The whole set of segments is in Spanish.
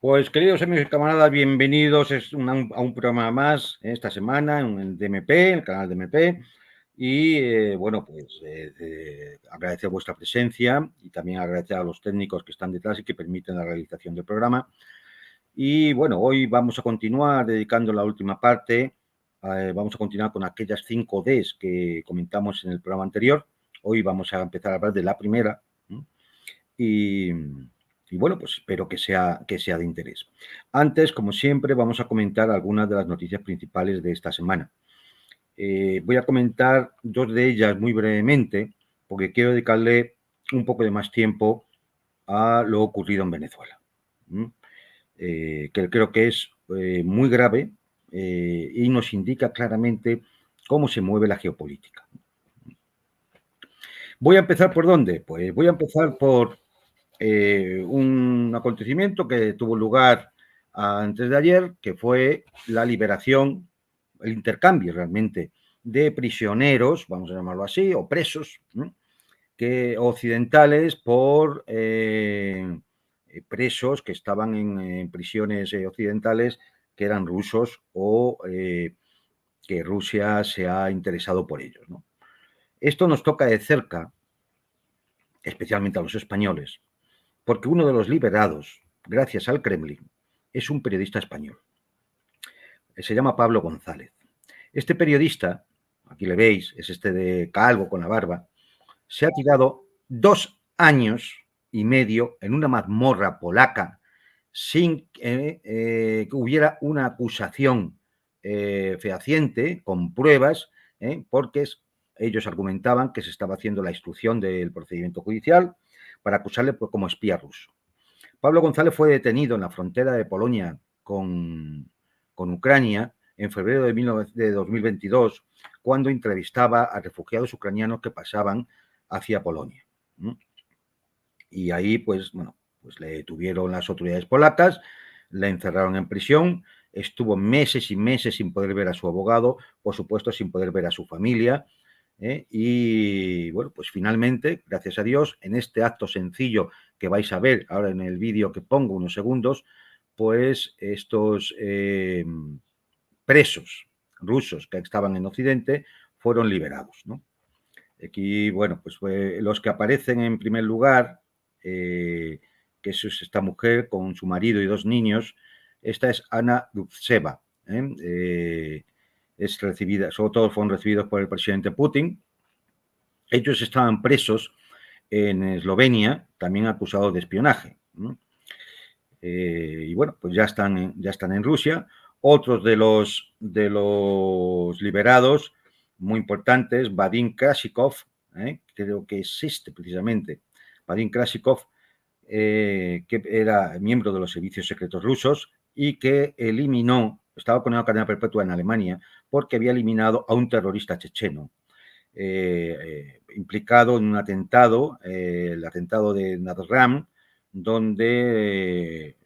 Pues queridos amigos y camaradas, bienvenidos a un programa más esta semana en el DMP, el canal DMP. Y bueno, pues agradecer vuestra presencia y también agradecer a los técnicos que están detrás y que permiten la realización del programa. Y bueno, hoy vamos a continuar dedicando la última parte, vamos a continuar con aquellas 5 Ds que comentamos en el programa anterior. Hoy vamos a empezar a hablar de la primera. Y bueno, pues espero que sea de interés. Antes, como siempre, vamos a comentar algunas de las noticias principales de esta semana. Voy a comentar 2 de ellas muy brevemente, porque quiero dedicarle un poco de más tiempo a lo ocurrido en Venezuela, que creo que es muy grave y nos indica claramente cómo se mueve la geopolítica. ¿Voy a empezar por dónde? Pues voy a empezar por un acontecimiento que tuvo lugar antes de ayer, que fue la liberación, el intercambio realmente de prisioneros, vamos a llamarlo así, o presos, que occidentales por presos que estaban en prisiones occidentales que eran rusos o que Rusia se ha interesado por ellos, ¿no? Esto nos toca de cerca, especialmente a los españoles, porque uno de los liberados, gracias al Kremlin, es un periodista español. Se llama Pablo González. Este periodista, aquí le veis, es este de calvo con la barba, se ha tirado 2 años y medio en una mazmorra polaca sin que hubiera una acusación fehaciente, con pruebas, porque ellos argumentaban que se estaba haciendo la instrucción del procedimiento judicial para acusarle como espía ruso. Pablo González fue detenido en la frontera de Polonia con Ucrania en febrero de 2022, cuando entrevistaba a refugiados ucranianos que pasaban hacia Polonia. Y ahí, pues le detuvieron las autoridades polacas, le encerraron en prisión, estuvo meses y meses sin poder ver a su abogado, por supuesto sin poder ver a su familia. Y bueno, pues finalmente, gracias a Dios, en este acto sencillo que vais a ver ahora en el vídeo que pongo unos segundos, pues estos presos rusos que estaban en Occidente fueron liberados, ¿no? Aquí, bueno, pues los que aparecen en primer lugar, que es esta mujer con su marido y 2 niños, esta es Ana Dubčeva, es recibida, sobre todo fueron recibidos por el presidente Putin. Ellos estaban presos en Eslovenia, también acusados de espionaje. Y bueno, pues ya están en Rusia. Otros de los liberados muy importantes, Vadim Krasikov, creo que existe precisamente, Vadim Krasikov, que era miembro de los servicios secretos rusos y que estaba condenado a cadena perpetua en Alemania porque había eliminado a un terrorista checheno implicado en un atentado, el atentado de Nadram, donde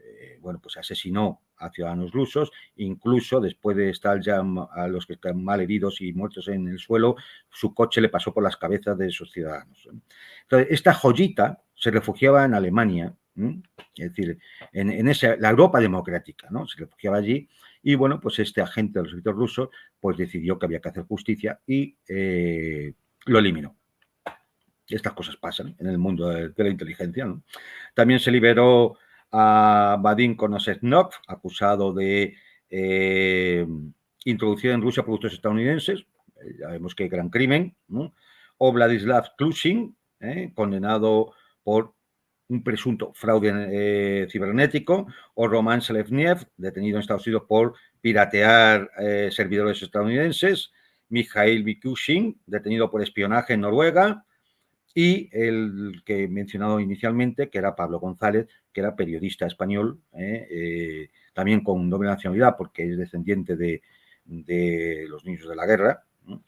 bueno, pues asesinó a ciudadanos rusos, incluso después de estar ya a los que están mal heridos y muertos en el suelo, su coche le pasó por las cabezas de esos ciudadanos. Entonces, esta joyita se refugiaba en Alemania, es decir, en la Europa democrática, ¿no? Se refugiaba allí. Y bueno, pues este agente de los servicios rusos pues decidió que había que hacer justicia y lo eliminó. Estas cosas pasan en el mundo de la inteligencia, ¿no? También se liberó a Vadim Konosetnov, acusado de introducir en Rusia productos estadounidenses. Ya vemos que gran crimen, ¿no? O Vladislav Klusin, condenado por un presunto fraude cibernético, o Roman Seleznev, detenido en Estados Unidos por piratear servidores estadounidenses, Mikhail Mikushkin, detenido por espionaje en Noruega, y el que he mencionado inicialmente, que era Pablo González, que era periodista español, también con doble nacionalidad, porque es descendiente de los niños de la guerra,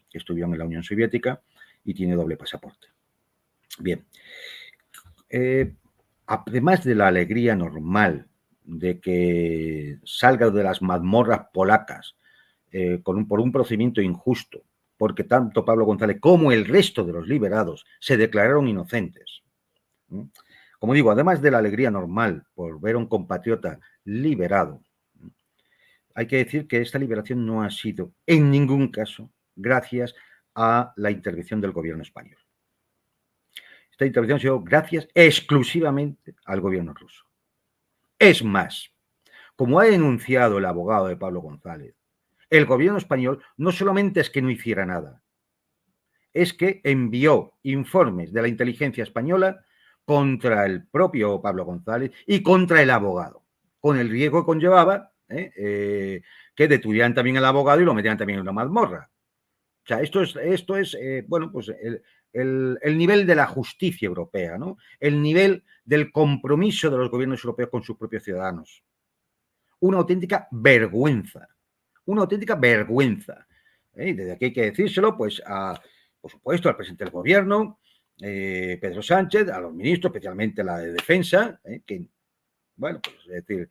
que estuvieron en la Unión Soviética, y tiene doble pasaporte. Bien. Además de la alegría normal de que salga de las mazmorras polacas por un procedimiento injusto, porque tanto Pablo González como el resto de los liberados se declararon inocentes. Como digo, además de la alegría normal por ver a un compatriota liberado, hay que decir que esta liberación no ha sido en ningún caso gracias a la intervención del gobierno español. Esta intervención ha sido gracias exclusivamente al gobierno ruso. Es más, como ha denunciado el abogado de Pablo González, el gobierno español no solamente es que no hiciera nada, es que envió informes de la inteligencia española contra el propio Pablo González y contra el abogado, con el riesgo que conllevaba que detuvieran también al abogado y lo metieran también en una mazmorra. O sea, esto es bueno, pues el nivel de la justicia europea, ¿no? El nivel del compromiso de los gobiernos europeos con sus propios ciudadanos. Una auténtica vergüenza. Una auténtica vergüenza. Desde aquí hay que decírselo, pues, por supuesto, al presidente del gobierno, Pedro Sánchez, a los ministros, especialmente la de Defensa, que, bueno, pues es decir,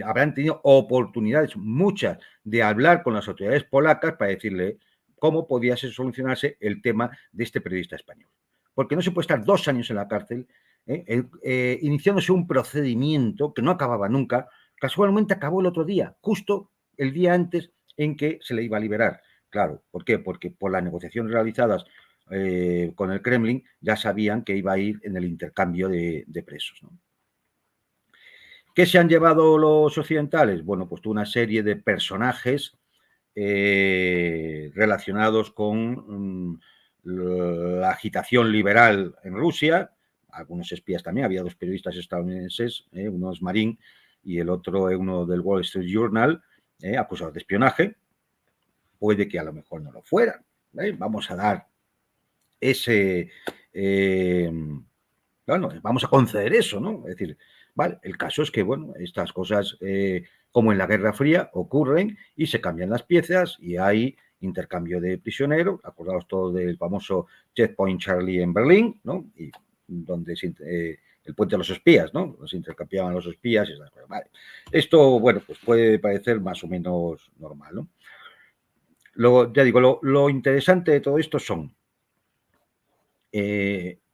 habrán tenido oportunidades, muchas, de hablar con las autoridades polacas para decirle cómo podía solucionarse el tema de este periodista español. Porque no se puede estar 2 años en la cárcel, iniciándose un procedimiento que no acababa nunca. Casualmente acabó el otro día, justo el día antes en que se le iba a liberar. Claro, ¿por qué? Porque por las negociaciones realizadas con el Kremlin ya sabían que iba a ir en el intercambio de presos, ¿no? ¿Qué se han llevado los occidentales? Bueno, pues toda una serie de personajes relacionados con la agitación liberal en Rusia, algunos espías también, había 2 periodistas estadounidenses, uno es Marín y el otro es uno del Wall Street Journal, acusados de espionaje. Puede que a lo mejor no lo fueran. Vamos a dar ese... bueno, vamos a conceder eso, ¿no? Es decir, vale, el caso es que, bueno, estas cosas, como en la Guerra Fría, ocurren y se cambian las piezas y hay intercambio de prisioneros, acordaos todos del famoso Checkpoint Charlie en Berlín, ¿no? Y donde el puente de los espías, ¿no? Se intercambiaban los espías y esas cosas. Vale. Esto, bueno, pues puede parecer más o menos normal, ¿no? Luego, ya digo, lo interesante de todo esto son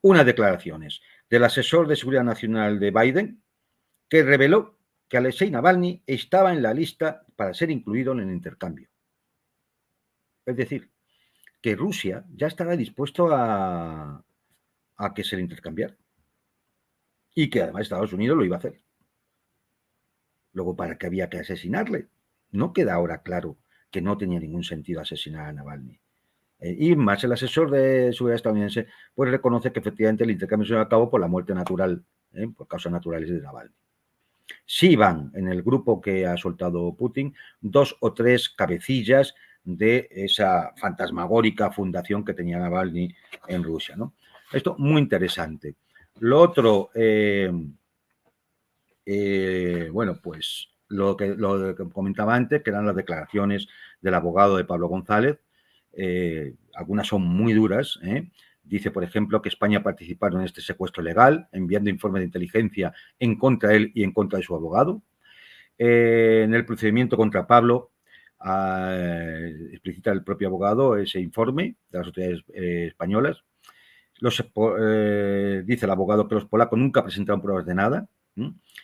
unas declaraciones del asesor de seguridad nacional de Biden que reveló que Alexei Navalny estaba en la lista para ser incluido en el intercambio. Es decir, que Rusia ya estaba dispuesto a que se le intercambiara y que además Estados Unidos lo iba a hacer. Luego, ¿para qué había que asesinarle? No queda ahora claro que no tenía ningún sentido asesinar a Navalny. Y más el asesor de seguridad estadounidense pues reconoce que efectivamente el intercambio se lleva a cabo por la muerte natural, por causas naturales de Navalny. Sí van en el grupo que ha soltado Putin 2 o 3 cabecillas de esa fantasmagórica fundación que tenía Navalny en Rusia, ¿no? Esto muy interesante. Lo otro, bueno, pues lo que comentaba antes, que eran las declaraciones del abogado de Pablo González, algunas son muy duras, Dice, por ejemplo, que España participaron en este secuestro legal, enviando informes de inteligencia en contra de él y en contra de su abogado. En el procedimiento contra Pablo, explicita el propio abogado ese informe de las autoridades españolas. Dice el abogado que los polacos nunca presentaron pruebas de nada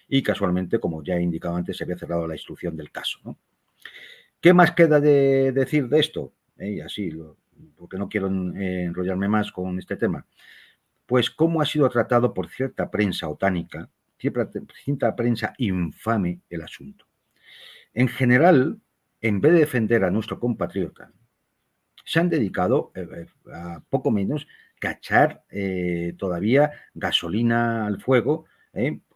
y casualmente, como ya he indicado antes, se había cerrado la instrucción del caso, ¿no? ¿Qué más queda de decir de esto? Y así, porque no quiero enrollarme más con este tema. Pues cómo ha sido tratado por cierta prensa otánica, cierta prensa infame el asunto. En general, en vez de defender a nuestro compatriota, se han dedicado a poco menos que a echar todavía gasolina al fuego,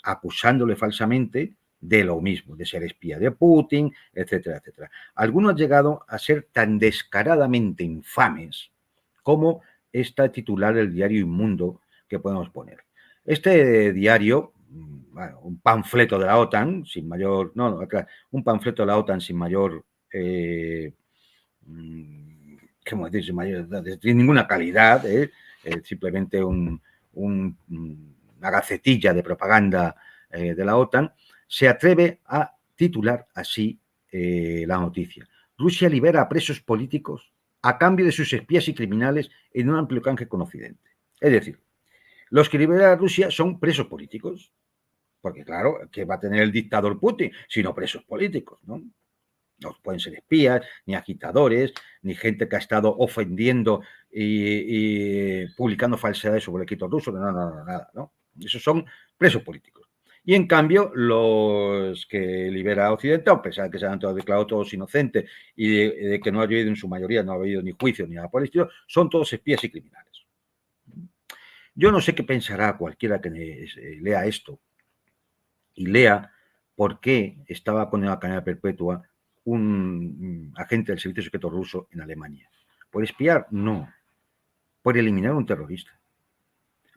acusándole falsamente de lo mismo, de ser espía de Putin, etcétera, etcétera. Algunos han llegado a ser tan descaradamente infames como esta titular del diario Inmundo que podemos poner. Este diario, bueno, un panfleto de la OTAN, sin mayor, un panfleto de la OTAN sin mayor, ¿cómo decir? Sin mayor, sin ninguna calidad, simplemente una gacetilla de propaganda de la OTAN, se atreve a titular así la noticia. Rusia libera a presos políticos a cambio de sus espías y criminales en un amplio canje con Occidente. Es decir, Los que libera Rusia son presos políticos. Porque, claro, ¿qué va a tener el dictador Putin? Sino presos políticos, ¿no? No pueden ser espías, ni agitadores, ni gente que ha estado ofendiendo y publicando falsedades sobre el Quito ruso. No, nada, ¿no? Esos son presos políticos. Y en cambio, los que libera Occidente, a pesar de que se han declarado todos inocentes y de que no ha habido en su mayoría, no ha habido ni juicio ni nada por el estilo, son todos espías y criminales. Yo no sé qué pensará cualquiera que lea esto y lea por qué estaba condenado a cadena perpetua un agente del servicio secreto ruso en Alemania. ¿Por espiar? No. Por eliminar a un terrorista.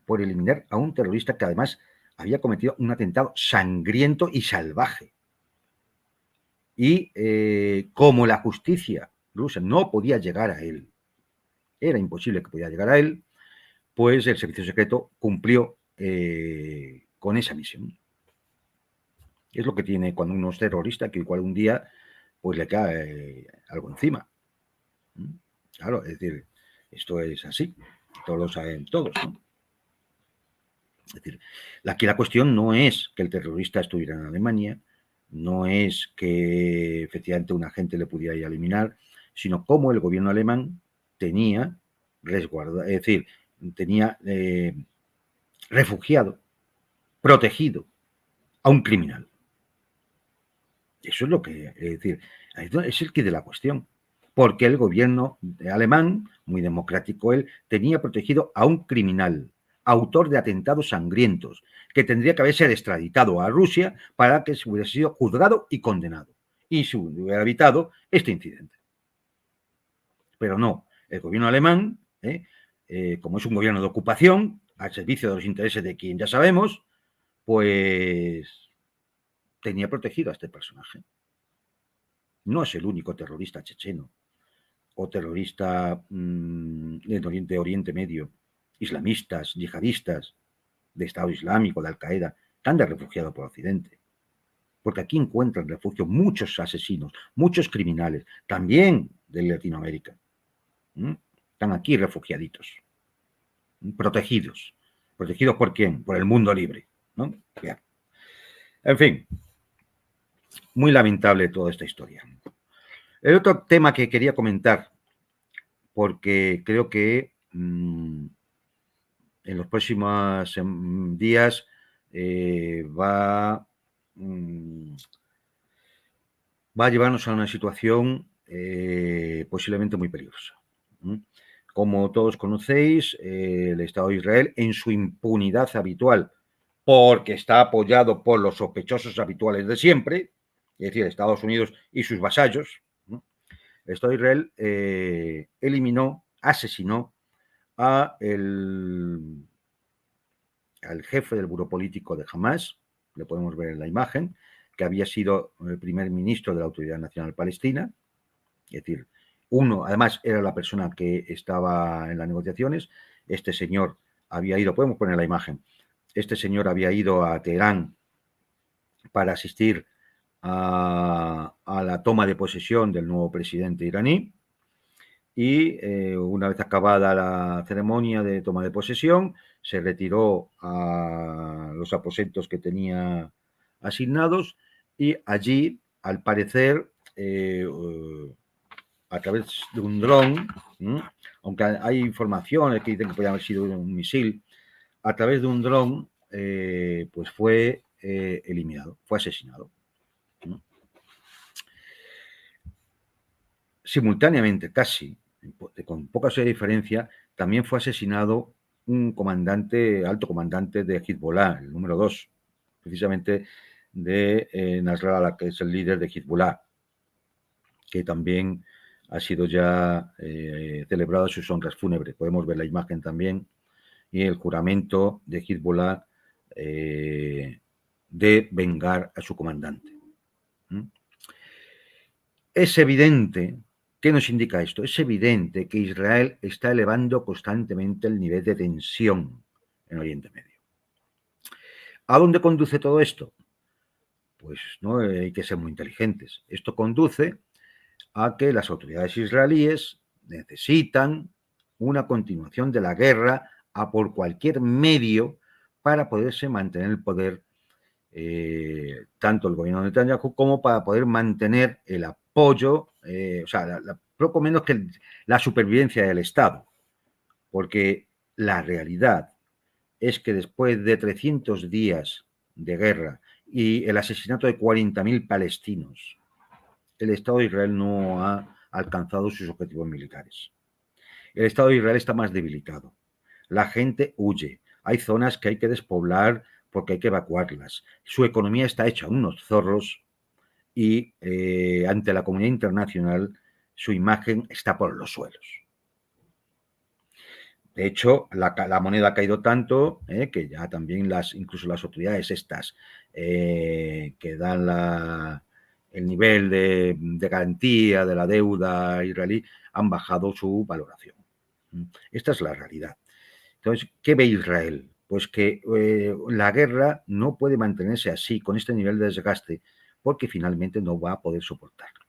Por eliminar a un terrorista que además había cometido un atentado sangriento y salvaje. Y como la justicia rusa no podía llegar a él, era imposible que pudiera llegar a él, pues el servicio secreto cumplió con esa misión. Es lo que tiene cuando uno es terrorista, que igual un día pues le cae algo encima. Claro, es decir, esto es así, todos lo saben todos, ¿no? Es decir, aquí la cuestión no es que el terrorista estuviera en Alemania, no es que efectivamente un agente le pudiera ir a eliminar, sino cómo el gobierno alemán tenía resguardo, es decir, tenía refugiado, protegido a un criminal. Eso es lo que, es decir, es el quid de la cuestión. Porque el gobierno alemán, muy democrático él, tenía protegido a un criminal, autor de atentados sangrientos, que tendría que haberse extraditado a Rusia para que se hubiera sido juzgado y condenado. Y se hubiera evitado este incidente. Pero no, el gobierno alemán, como es un gobierno de ocupación, al servicio de los intereses de quien ya sabemos, pues tenía protegido a este personaje. No es el único terrorista checheno o terrorista de Oriente Medio, islamistas, yihadistas, de Estado Islámico, de Al-Qaeda, que han de refugiado por Occidente. Porque aquí encuentran refugio muchos asesinos, muchos criminales, también de Latinoamérica. Están aquí refugiaditos, protegidos. ¿Protegidos por quién? Por el mundo libre, ¿no? Bien. En fin, muy lamentable toda esta historia. El otro tema que quería comentar, porque creo que en los próximos días va a llevarnos a una situación posiblemente muy peligrosa. Como todos conocéis, el Estado de Israel, en su impunidad habitual, porque está apoyado por los sospechosos habituales de siempre, es decir, Estados Unidos y sus vasallos, el Estado de Israel eliminó, asesinó al jefe del buró político de Hamas, lo podemos ver en la imagen, que había sido el primer ministro de la Autoridad Nacional Palestina, es decir, además era la persona que estaba en las negociaciones, este señor había ido, podemos poner la imagen, este señor había ido a Teherán para asistir a la toma de posesión del nuevo presidente iraní, y una vez acabada la ceremonia de toma de posesión, se retiró a los aposentos que tenía asignados y allí, al parecer, a través de un dron, aunque hay informaciones que dicen que podía haber sido un misil, a través de un dron, pues fue eliminado, fue asesinado. Simultáneamente, casi, con poca diferencia, también fue asesinado un alto comandante de Hezbollah, el número 2, precisamente de Nasrallah, que es el líder de Hezbollah, que también ha sido ya celebrado sus honras fúnebres. Podemos ver la imagen también y el juramento de Hezbollah de vengar a su comandante. Es evidente. ¿Qué nos indica esto? Es evidente que Israel está elevando constantemente el nivel de tensión en Oriente Medio. ¿A dónde conduce todo esto? Pues no hay que ser muy inteligentes. Esto conduce a que las autoridades israelíes necesitan una continuación de la guerra a por cualquier medio para poderse mantener el poder, tanto el gobierno de Netanyahu como para poder mantener el apoyo, o sea, poco menos que la supervivencia del Estado. Porque la realidad es que después de 300 días de guerra y el asesinato de 40.000 palestinos, el Estado de Israel no ha alcanzado sus objetivos militares. El Estado de Israel está más debilitado. La gente huye. Hay zonas que hay que despoblar porque hay que evacuarlas. Su economía está hecha unos zorros y ante la comunidad internacional su imagen está por los suelos. De hecho, la moneda ha caído tanto que ya también incluso las autoridades estas que dan el nivel de garantía de la deuda israelí han bajado su valoración. Esta es la realidad. Entonces, ¿qué ve Israel? Pues que la guerra no puede mantenerse así, con este nivel de desgaste, porque finalmente no va a poder soportarlo.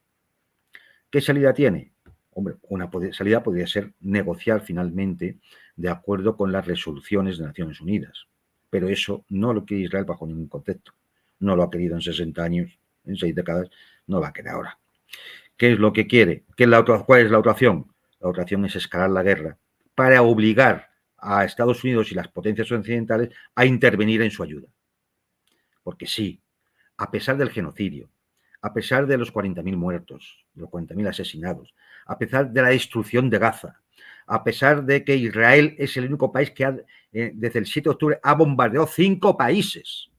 ¿Qué salida tiene? Hombre, una salida podría ser negociar finalmente de acuerdo con las resoluciones de Naciones Unidas. Pero eso no lo quiere Israel bajo ningún concepto. No lo ha querido en 60 años, en 6 décadas, no va a querer ahora. ¿Qué es lo que quiere? ¿Cuál es la otra opción? La otra opción es escalar la guerra para obligar a Estados Unidos y las potencias occidentales a intervenir en su ayuda. Porque sí, a pesar del genocidio, a pesar de los 40.000 muertos, de los 40.000 asesinados, a pesar de la destrucción de Gaza, a pesar de que Israel es el único país que desde el 7 de octubre ha bombardeado 5 países,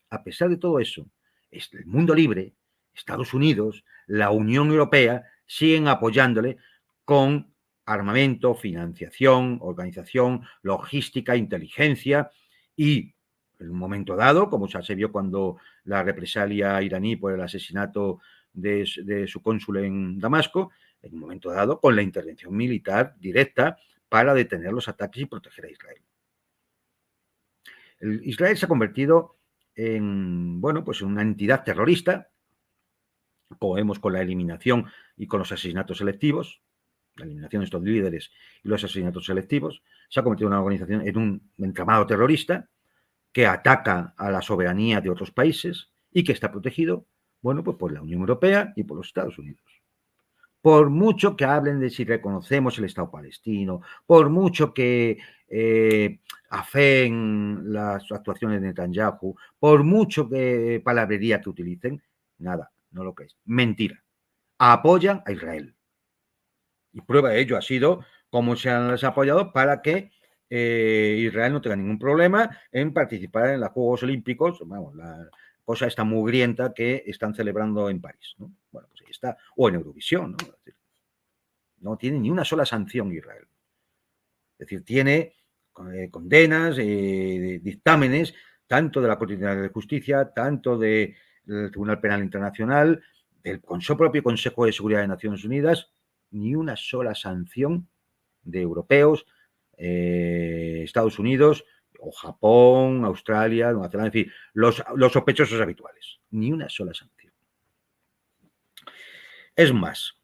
a pesar de todo eso, el mundo libre, Estados Unidos, la Unión Europea, siguen apoyándole con armamento, financiación, organización, logística, inteligencia y en un momento dado, como ya se vio cuando la represalia iraní por el asesinato de su cónsul en Damasco, en un momento dado con la intervención militar directa para detener los ataques y proteger a Israel. Israel se ha convertido en, bueno, pues en una entidad terrorista, como vemos con la eliminación y con los asesinatos selectivos, la eliminación de estos líderes y los asesinatos selectivos, se ha convertido en una organización, en un entramado terrorista que ataca a la soberanía de otros países y que está protegido, bueno, pues por la Unión Europea y por los Estados Unidos. Por mucho que hablen de si reconocemos el Estado palestino, por mucho que afeen las actuaciones de Netanyahu, por mucho que palabrería que utilicen, nada, no lo crees. Mentira. Apoyan a Israel. Y prueba de ello ha sido cómo se han apoyado para que Israel no tenga ningún problema en participar en los Juegos Olímpicos, vamos, la cosa esta mugrienta que están celebrando en París, ¿no? Bueno, pues ahí está, o en Eurovisión, ¿no? Es decir, no tiene ni una sola sanción Israel. Es decir, tiene condenas, dictámenes, tanto de la Corte Internacional de Justicia, tanto del Tribunal Penal Internacional, del propio Consejo de Seguridad de Naciones Unidas, ni una sola sanción de europeos, Estados Unidos, o Japón, Australia, Nueva Zelanda, es decir, los sospechosos habituales. Ni una sola sanción. Es más,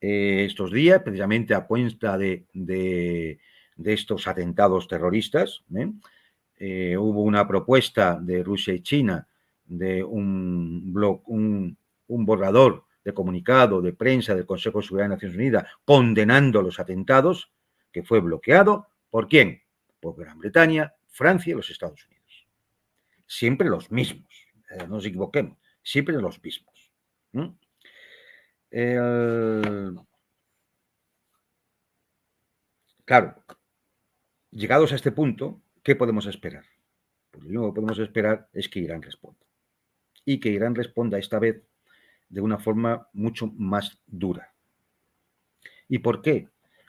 estos días, precisamente a cuenta de estos atentados terroristas, hubo una propuesta de Rusia y China de un borrador de comunicado de prensa del Consejo de Seguridad de Naciones Unidas condenando los atentados, que fue bloqueado. ¿Por quién? Por Gran Bretaña, Francia y los Estados Unidos. Siempre los mismos, no nos equivoquemos, siempre los mismos. Claro, llegados a este punto, ¿qué podemos esperar? Pues lo único que podemos esperar es que Irán responda. Y que Irán responda esta vez de una forma mucho más dura. ¿Y por qué?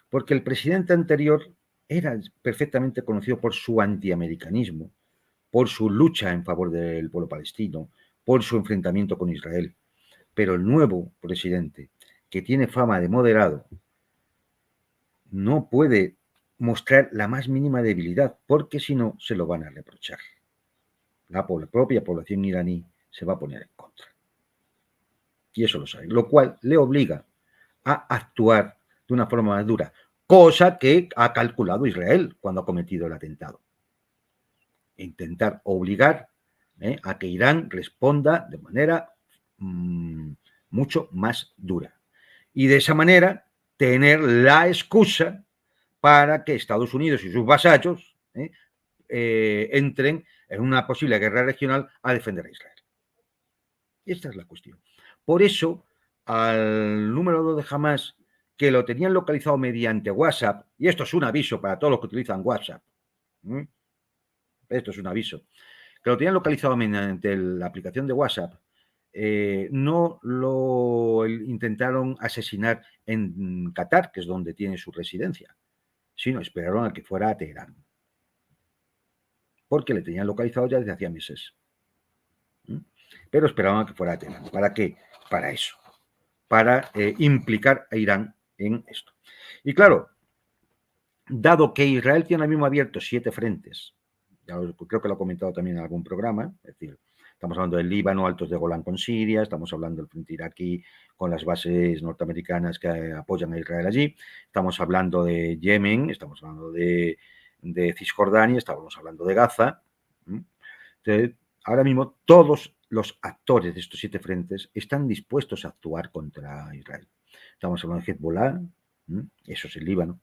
Porque el presidente anterior era perfectamente conocido por su antiamericanismo, por su lucha en favor del pueblo palestino, por su enfrentamiento con Israel. Pero el nuevo presidente, que tiene fama de moderado, no puede mostrar la más mínima debilidad, porque si no, se lo van a reprochar. La propia población iraní se va a poner en contra. Y eso lo sabe. Lo cual le obliga a actuar de una forma más dura. cosa que ha calculado Israel cuando ha cometido el atentado. Intentar obligar a que Irán responda de manera mucho más dura. Y de esa manera tener la excusa para que Estados Unidos y sus vasallos entren en una posible guerra regional a defender a Israel. Esta es la cuestión. Por eso, al número 2 de Hamas, que lo tenían localizado mediante WhatsApp, y esto es un aviso para todos los que utilizan WhatsApp, esto es un aviso, que lo tenían localizado mediante la aplicación de WhatsApp, no lo intentaron asesinar en Qatar, que es donde tiene su residencia, sino esperaron a que fuera a Teherán, porque le tenían localizado ya desde hacía meses. Pero esperaban a que fuera a Teherán. ¿Para qué? Para eso, para implicar a Irán en esto. Y claro, dado que Israel tiene ahora mismo abiertos 7 frentes, ya creo que lo he comentado también en algún programa, es decir, estamos hablando del Líbano, Altos de Golán con Siria, estamos hablando del frente iraquí con las bases norteamericanas que apoyan a Israel allí, estamos hablando de Yemen, estamos hablando de Cisjordania, estamos hablando de Gaza. Entonces, ahora mismo todos los actores de estos 7 frentes están dispuestos a actuar contra Israel. Estamos hablando de Hezbollah, eso es el Líbano,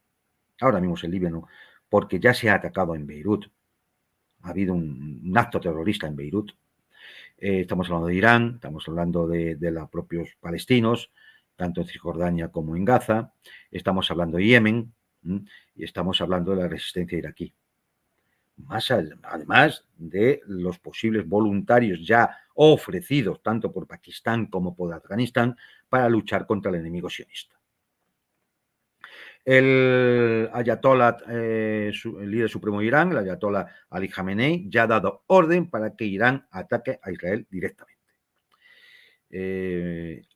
ahora mismo es el Líbano, porque ya se ha atacado en Beirut, ha habido un acto terrorista en Beirut. Estamos hablando de Irán, estamos hablando de los propios palestinos, tanto en Cisjordania como en Gaza, estamos hablando de Yemen y estamos hablando de la resistencia iraquí. Además de los posibles voluntarios ya ofrecidos tanto por Pakistán como por Afganistán para luchar contra el enemigo sionista. El ayatollah, el líder supremo de Irán, el ayatollah Ali Khamenei, ya ha dado orden para que Irán ataque a Israel directamente.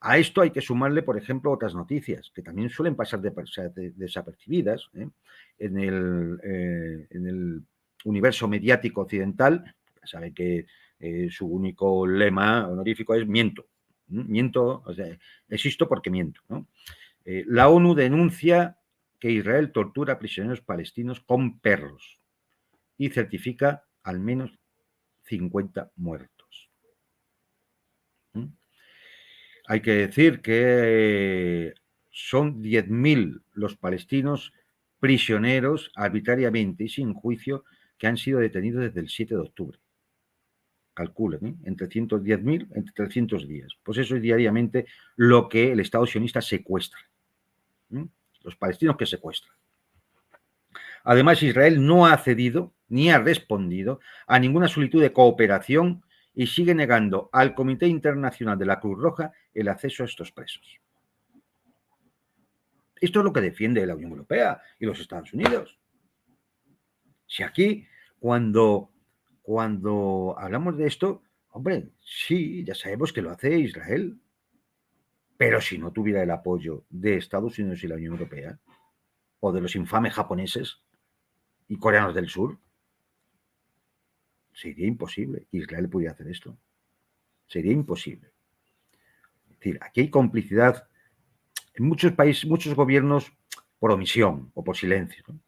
A esto hay que sumarle, por ejemplo, otras noticias que también suelen pasar desapercibidas en el universo mediático occidental. Ya sabe que su único lema honorífico es miento. Miento, o sea, existo porque miento, ¿no? La ONU denuncia que Israel tortura a prisioneros palestinos con perros y certifica al menos 50 muertos. Hay que decir que son 10.000 los palestinos prisioneros arbitrariamente y sin juicio que han sido detenidos desde el 7 de octubre. Calculen, entre 110.000, entre 300 días. Pues eso es diariamente lo que el Estado sionista secuestra. Los palestinos que secuestran. Además, Israel no ha cedido ni ha respondido a ninguna solicitud de cooperación y sigue negando al Comité Internacional de la Cruz Roja el acceso a estos presos. Esto es lo que defiende la Unión Europea y los Estados Unidos. Si aquí, cuando hablamos de esto, hombre, sí, ya sabemos que lo hace Israel, pero si no tuviera el apoyo de Estados Unidos y la Unión Europea, o de los infames japoneses y coreanos del sur, sería imposible que Israel pudiera hacer esto. Sería imposible. Es decir, aquí hay complicidad en muchos países, muchos gobiernos por omisión o por silencio, ¿no?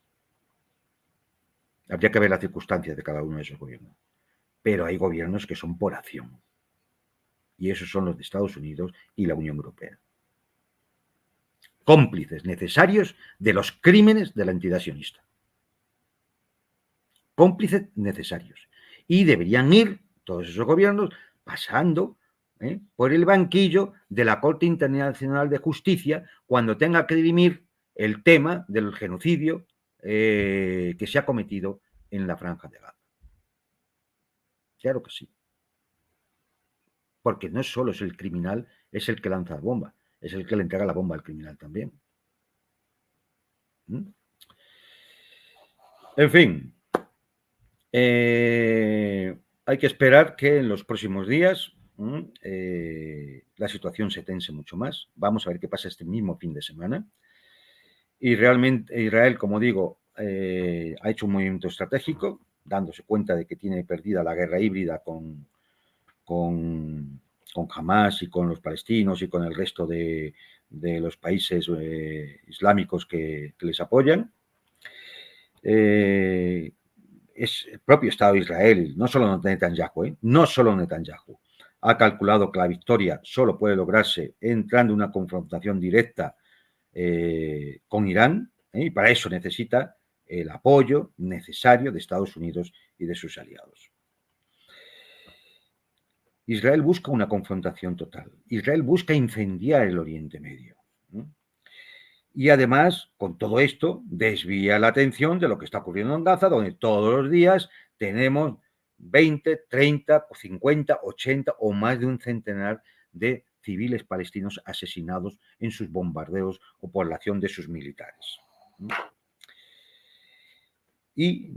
Habría que ver las circunstancias de cada uno de esos gobiernos. Pero hay gobiernos que son por acción. Y esos son los de Estados Unidos y la Unión Europea. Cómplices necesarios de los crímenes de la entidad sionista. Cómplices necesarios. Y deberían ir todos esos gobiernos pasando por el banquillo de la Corte Internacional de Justicia cuando tenga que dirimir el tema del genocidio que se ha cometido en la Franja de Gaza. Claro que sí. Porque no solo es el criminal, es el que lanza la bomba, es el que le entrega la bomba al criminal también. En fin, hay que esperar que en los próximos días la situación se tense mucho más. Vamos a ver qué pasa este mismo fin de semana. Y realmente Israel, como digo, ha hecho un movimiento estratégico, dándose cuenta de que tiene perdida la guerra híbrida con Hamas y con los palestinos y con el resto de de los países islámicos que les apoyan. Es el propio Estado de Israel, no solo Netanyahu, no solo Netanyahu, ha calculado que la victoria solo puede lograrse entrando en una confrontación directa con Irán, y para eso necesita el apoyo necesario de Estados Unidos y de sus aliados. Israel busca una confrontación total. Israel busca incendiar el Oriente Medio. Y además, con todo esto, desvía la atención de lo que está ocurriendo en Gaza, donde todos los días tenemos 20, 30, 50, 80 o más de un centenar de civiles palestinos asesinados en sus bombardeos o por la acción de sus militares. Y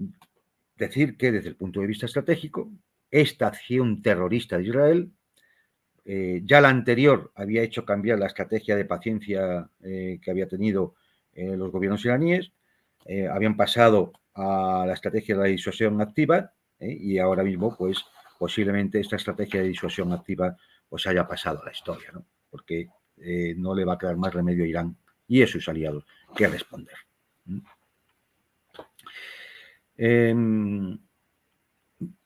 decir que desde el punto de vista estratégico, esta acción terrorista de Israel, ya la anterior había hecho cambiar la estrategia de paciencia que había tenido los gobiernos iraníes, habían pasado a la estrategia de la disuasión activa y ahora mismo, pues, posiblemente esta estrategia de disuasión activa pues haya pasado a la historia, ¿no? Porque no le va a quedar más remedio a Irán y a sus aliados que responder.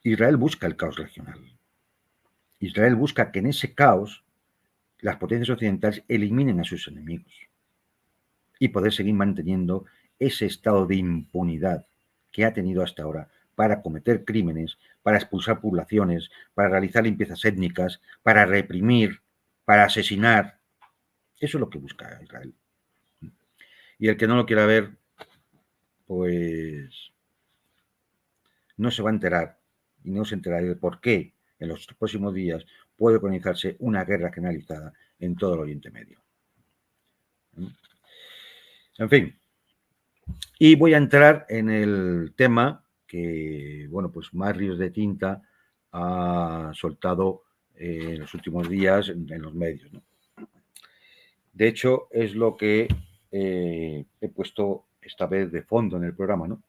Israel busca el caos regional. Israel busca que en ese caos las potencias occidentales eliminen a sus enemigos y poder seguir manteniendo ese estado de impunidad que ha tenido hasta ahora para cometer crímenes, para expulsar poblaciones, para realizar limpiezas étnicas, para reprimir, para asesinar. Eso es lo que busca Israel. Y el que no lo quiera ver, pues no se va a enterar y no se enterará de por qué en los próximos días puede organizarse una guerra generalizada en todo el Oriente Medio. En fin, y voy a entrar en el tema que, bueno, pues más ríos de tinta ha soltado en los últimos días en los medios, ¿no? De hecho, es lo que he puesto esta vez de fondo en el programa, ¿no?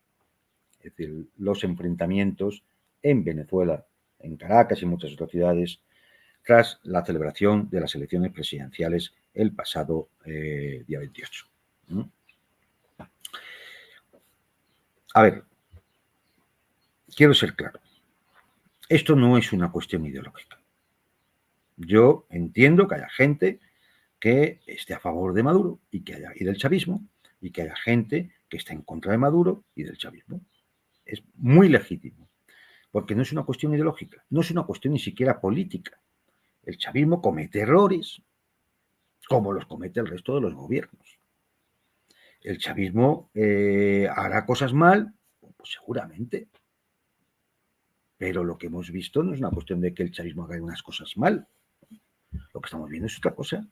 Es decir, los enfrentamientos en Venezuela, en Caracas y en muchas otras ciudades, tras la celebración de las elecciones presidenciales el pasado día 28. A ver, quiero ser claro. Esto no es una cuestión ideológica. Yo entiendo que haya gente que esté a favor de Maduro y del chavismo, y que haya gente que esté en contra de Maduro y del chavismo. Es muy legítimo, porque no es una cuestión ideológica, no es una cuestión ni siquiera política. El chavismo comete errores, como los comete el resto de los gobiernos. ¿El chavismo hará cosas mal? Pues seguramente. Pero lo que hemos visto no es una cuestión de que el chavismo haga unas cosas mal. Lo que estamos viendo es otra cosa.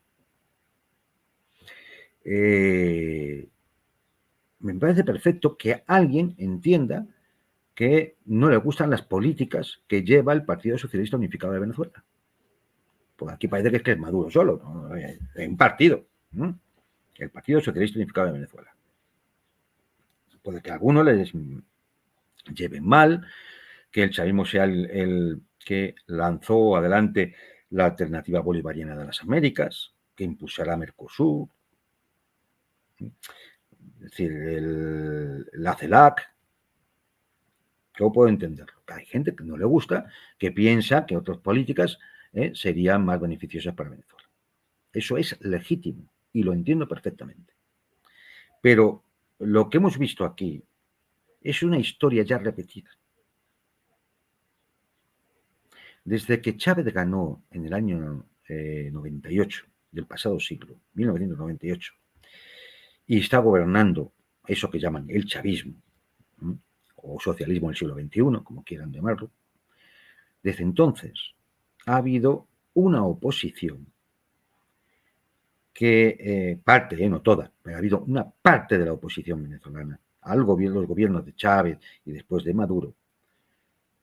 Me parece perfecto que alguien entienda que no le gustan las políticas que lleva el Partido Socialista Unificado de Venezuela. Porque aquí parece que es Maduro solo, ¿no? Hay un partido, ¿no? El Partido Socialista Unificado de Venezuela. Puede que a algunos les lleven mal, que el chavismo sea el que lanzó adelante la alternativa bolivariana de las Américas, que impulsará Mercosur, es decir, la CELAC. Yo puedo entenderlo. Hay gente que no le gusta, que piensa que otras políticas serían más beneficiosas para Venezuela. Eso es legítimo y lo entiendo perfectamente. Pero lo que hemos visto aquí es una historia ya repetida. Desde que Chávez ganó en el año 98 del pasado siglo, 1998, y está gobernando eso que llaman el chavismo, o socialismo del siglo XXI, como quieran llamarlo, desde entonces ha habido una oposición que no toda, pero ha habido una parte de la oposición venezolana al gobierno, los gobiernos de Chávez y después de Maduro,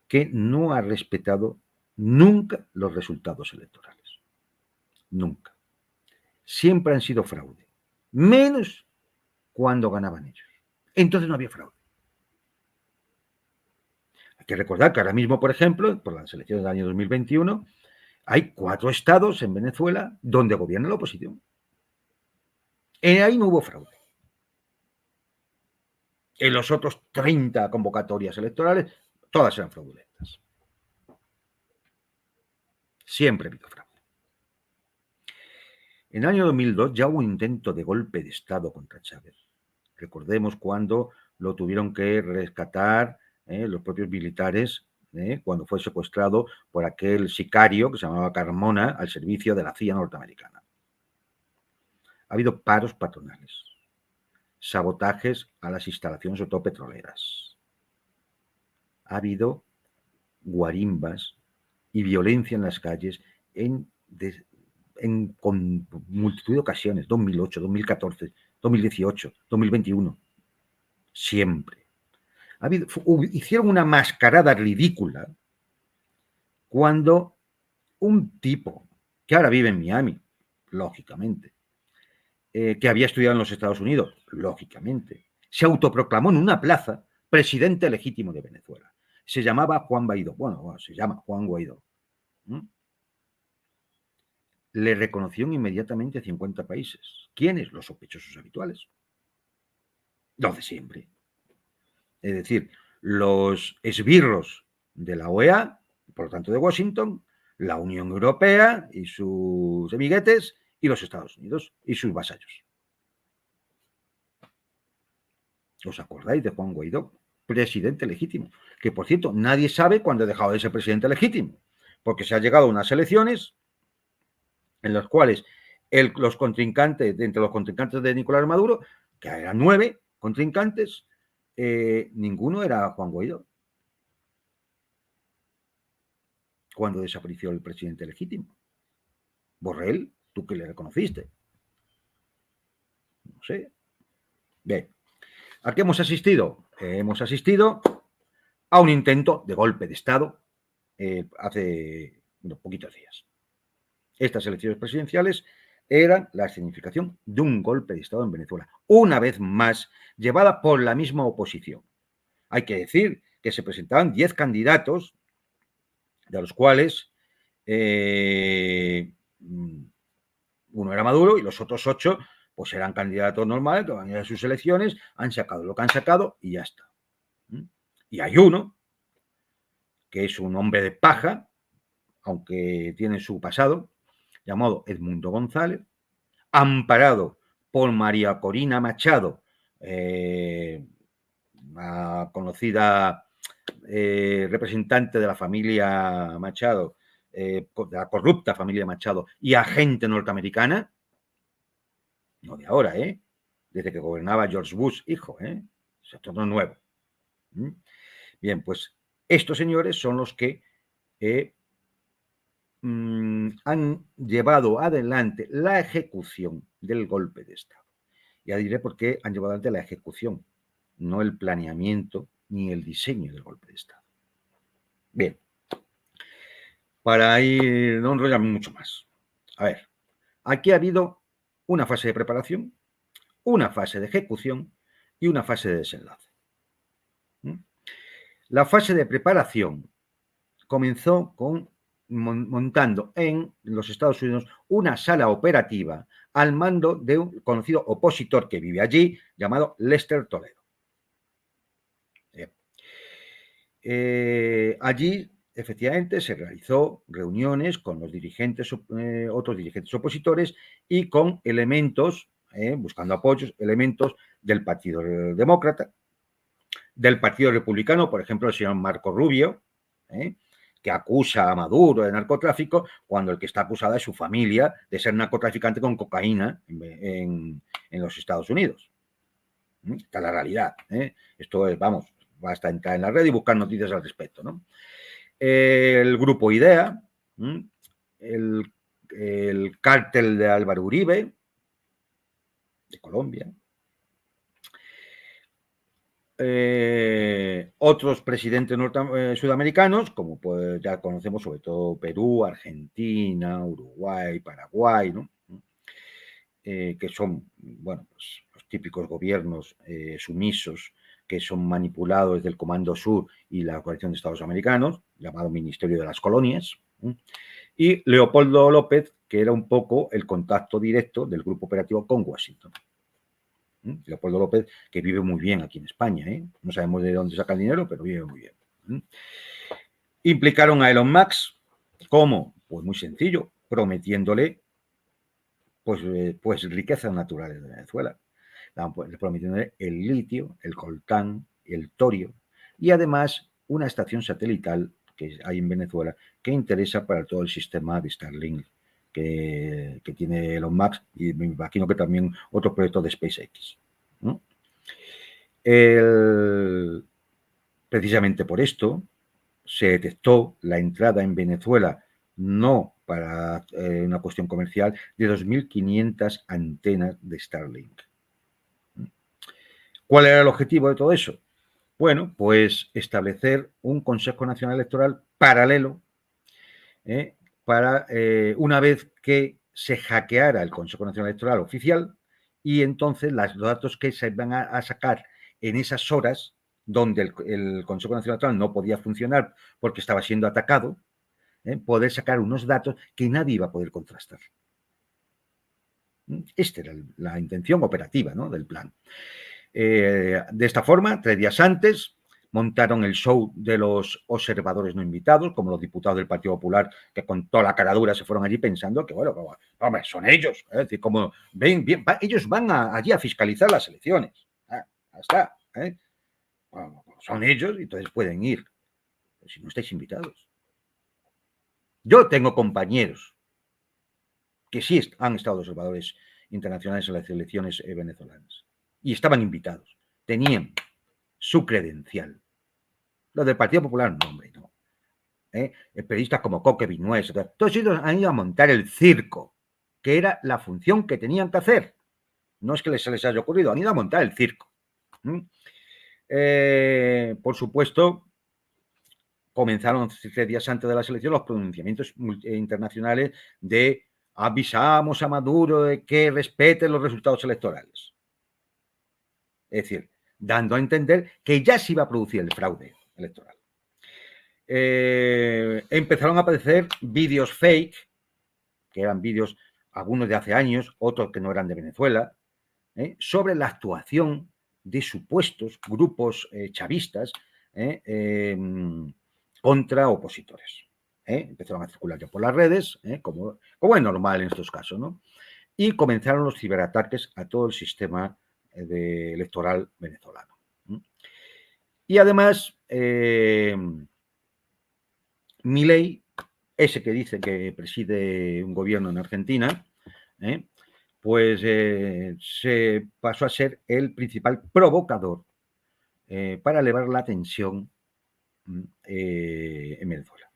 que no ha respetado nunca los resultados electorales. Nunca. Siempre han sido fraude. Menos cuando ganaban ellos. Entonces no había fraude. Hay que recordar que ahora mismo, por ejemplo, por las elecciones del año 2021, hay 4 estados en Venezuela donde gobierna la oposición. Ahí no hubo fraude. En los otros 30 convocatorias electorales, todas eran fraudulentas. Siempre ha habido fraude. En el año 2002 ya hubo un intento de golpe de Estado contra Chávez. Recordemos cuando lo tuvieron que rescatar los propios militares cuando fue secuestrado por aquel sicario que se llamaba Carmona al servicio de la CIA norteamericana. Ha habido paros patronales, sabotajes a las instalaciones autopetroleras. Ha habido guarimbas y violencia en las calles con multitud de ocasiones, 2008, 2014, 2018, 2021, siempre. Hicieron una mascarada ridícula cuando un tipo que ahora vive en Miami, lógicamente, que había estudiado en los Estados Unidos, lógicamente, se autoproclamó en una plaza presidente legítimo de Venezuela. Se llamaba Juan Guaidó. Bueno, se llama Juan Guaidó. Le reconoció inmediatamente a 50 países. ¿Quiénes? Los sospechosos habituales. Los de siempre. Es decir, los esbirros de la OEA, por lo tanto de Washington, la Unión Europea y sus amiguetes, y los Estados Unidos y sus vasallos. ¿Os acordáis de Juan Guaidó? Presidente legítimo. Que, por cierto, nadie sabe cuándo ha dejado de ser presidente legítimo, porque se ha llegado a unas elecciones en las cuales entre los contrincantes de Nicolás Maduro, que eran 9 contrincantes, ninguno era Juan Guaidó. Cuando desapareció el presidente legítimo. Borrell, tú que le reconociste. No sé. Bien. ¿A qué hemos asistido? Hemos asistido a un intento de golpe de Estado hace unos poquitos días. Estas elecciones presidenciales eran la significación de un golpe de Estado en Venezuela, una vez más llevada por la misma oposición. Hay que decir que se presentaban 10 candidatos, de los cuales uno era Maduro y los otros 8 pues eran candidatos normales que van a ir a sus elecciones, han sacado lo que han sacado y ya está. Y hay uno que es un hombre de paja, aunque tiene su pasado, llamado Edmundo González, amparado por María Corina Machado, una conocida representante de la familia Machado, de la corrupta familia Machado y agente norteamericana, no de ahora, desde que gobernaba George Bush, hijo, esto no es nuevo. Bien, pues estos señores son los que han llevado adelante la ejecución del golpe de Estado. Ya diré por qué han llevado adelante la ejecución, no el planeamiento ni el diseño del golpe de Estado. Bien, para ir, no enrollarme mucho más. A ver, aquí ha habido una fase de preparación, una fase de ejecución y una fase de desenlace. La fase de preparación comenzó con montando en los Estados Unidos una sala operativa al mando de un conocido opositor que vive allí, llamado Lester Toledo. Allí, efectivamente, se realizó reuniones con los dirigentes, otros dirigentes opositores y con elementos, buscando apoyos, elementos del Partido Demócrata, del Partido Republicano, por ejemplo, el señor Marco Rubio, que acusa a Maduro de narcotráfico, cuando el que está acusado es su familia de ser narcotraficante con cocaína en los Estados Unidos. Esta es la realidad. Esto es, vamos, basta entrar en la red y buscar noticias al respecto, ¿no? El grupo IDEA, el cártel de Álvaro Uribe, de Colombia, otros presidentes sudamericanos, como pues ya conocemos sobre todo Perú, Argentina, Uruguay, Paraguay, ¿no? Que son, bueno, pues, los típicos gobiernos sumisos que son manipulados desde el Comando Sur y la Coalición de Estados Americanos, llamado Ministerio de las Colonias, y Leopoldo López, que era un poco el contacto directo del grupo operativo con Washington. Leopoldo López, que vive muy bien aquí en España, ¿eh? No sabemos de dónde saca el dinero, pero vive muy bien. Implicaron a Elon Musk, ¿cómo? Pues muy sencillo, prometiéndole pues riquezas naturales de Venezuela, prometiéndole el litio, el coltán, el torio y además una estación satelital que hay en Venezuela que interesa para todo el sistema de Starlink que tiene Elon Musk y me imagino que también otro proyecto de SpaceX. ¿No? Precisamente por esto se detectó la entrada en Venezuela no para una cuestión comercial de 2.500 antenas de Starlink. ¿Cuál era el objetivo de todo eso? Bueno, pues establecer un Consejo Nacional Electoral paralelo para una vez que se hackeara el Consejo Nacional Electoral oficial y entonces los datos que se van a sacar en esas horas donde el Consejo Nacional Electoral no podía funcionar porque estaba siendo atacado, poder sacar unos datos que nadie iba a poder contrastar. Esta era la intención operativa, ¿no?, del plan. De esta forma, 3 días antes, montaron el show de los observadores no invitados, como los diputados del Partido Popular, que con toda la caradura se fueron allí pensando que, bueno, hombre, son ellos. Es decir, como ven, bien, ellos van allí a fiscalizar las elecciones. Ya está. Bueno, son ellos y entonces pueden ir. Pero si no estáis invitados. Yo tengo compañeros que sí han estado observadores internacionales en las elecciones venezolanas y estaban invitados. Tenían su credencial. Los del Partido Popular, no, hombre, no. Periodistas como Coque Vinués, todos ellos han ido a montar el circo, que era la función que tenían que hacer. No es que se les haya ocurrido, han ido a montar el circo. Por supuesto, comenzaron 3 días antes de las elecciones los pronunciamientos internacionales de avisamos a Maduro de que respete los resultados electorales. Es decir, dando a entender que ya se iba a producir el fraude electoral. Empezaron a aparecer vídeos fake, que eran vídeos, algunos de hace años, otros que no eran de Venezuela, sobre la actuación de supuestos grupos chavistas contra opositores. Empezaron a circular ya por las redes, como es normal en estos casos, ¿no? Y comenzaron los ciberataques a todo el sistema electoral venezolano. Y además, Milei, ese que dice que preside un gobierno en Argentina, pues se pasó a ser el principal provocador para elevar la tensión en Venezuela.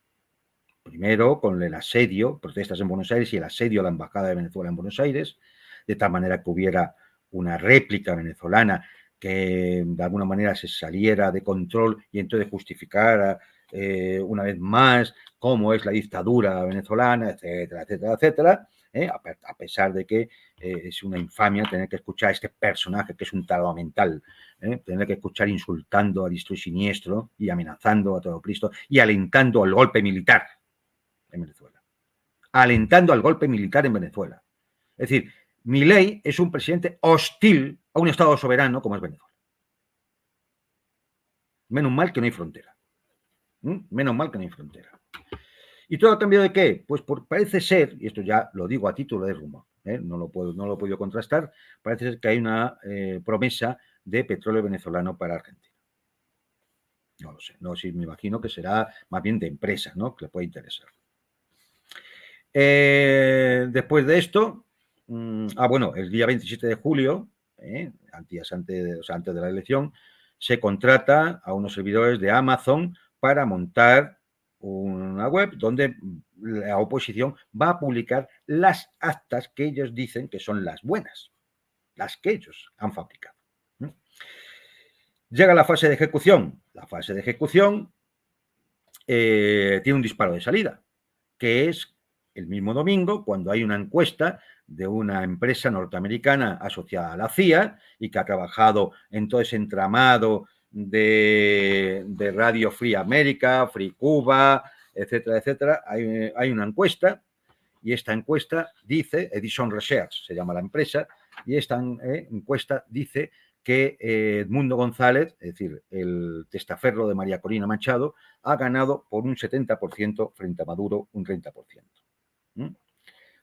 Primero con el asedio, protestas en Buenos Aires y el asedio a la Embajada de Venezuela en Buenos Aires, de tal manera que hubiera una réplica venezolana que de alguna manera se saliera de control y entonces justificara una vez más cómo es la dictadura venezolana, etcétera, etcétera, etcétera, a pesar de que es una infamia tener que escuchar a este personaje que es un tarado mental, tener que escuchar insultando a diestro y siniestro y amenazando a todo Cristo y alentando al golpe militar en Venezuela. Alentando al golpe militar en Venezuela. Es decir, Milei es un presidente hostil a un Estado soberano como es Venezuela. Menos mal que no hay frontera. Menos mal que no hay frontera. ¿Y todo a cambio de qué? Pues parece ser, y esto ya lo digo a título de rumor, no lo he podido contrastar, parece ser que hay una promesa de petróleo venezolano para Argentina. No lo sé, no, sí, me imagino que será más bien de empresa, ¿no?, que le puede interesar. Después de esto, bueno, el día 27 de julio, días antes de la elección, se contrata a unos servidores de Amazon para montar una web donde la oposición va a publicar las actas que ellos dicen que son las buenas, las que ellos han fabricado. Llega la fase de ejecución. La fase de ejecución tiene un disparo de salida, que es el mismo domingo, cuando hay una encuesta de una empresa norteamericana asociada a la CIA y que ha trabajado en todo ese entramado de Radio Free America, Free Cuba, etcétera, etcétera. Hay una encuesta y esta encuesta dice, Edison Research se llama la empresa, y esta encuesta dice que Edmundo González, es decir, el testaferro de María Corina Machado, ha ganado por un 70% frente a Maduro un 30%.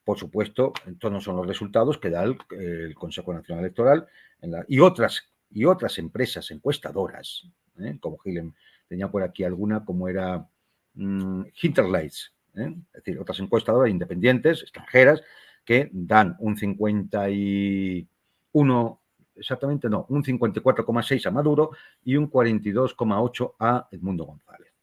Por supuesto, estos no son los resultados que da el Consejo Nacional Electoral y otras empresas encuestadoras, como Gillen, tenía por aquí alguna como era Hinterlights, es decir, otras encuestadoras independientes, extranjeras, que dan un 51, exactamente no, un 54,6 a Maduro y un 42,8 a Edmundo González.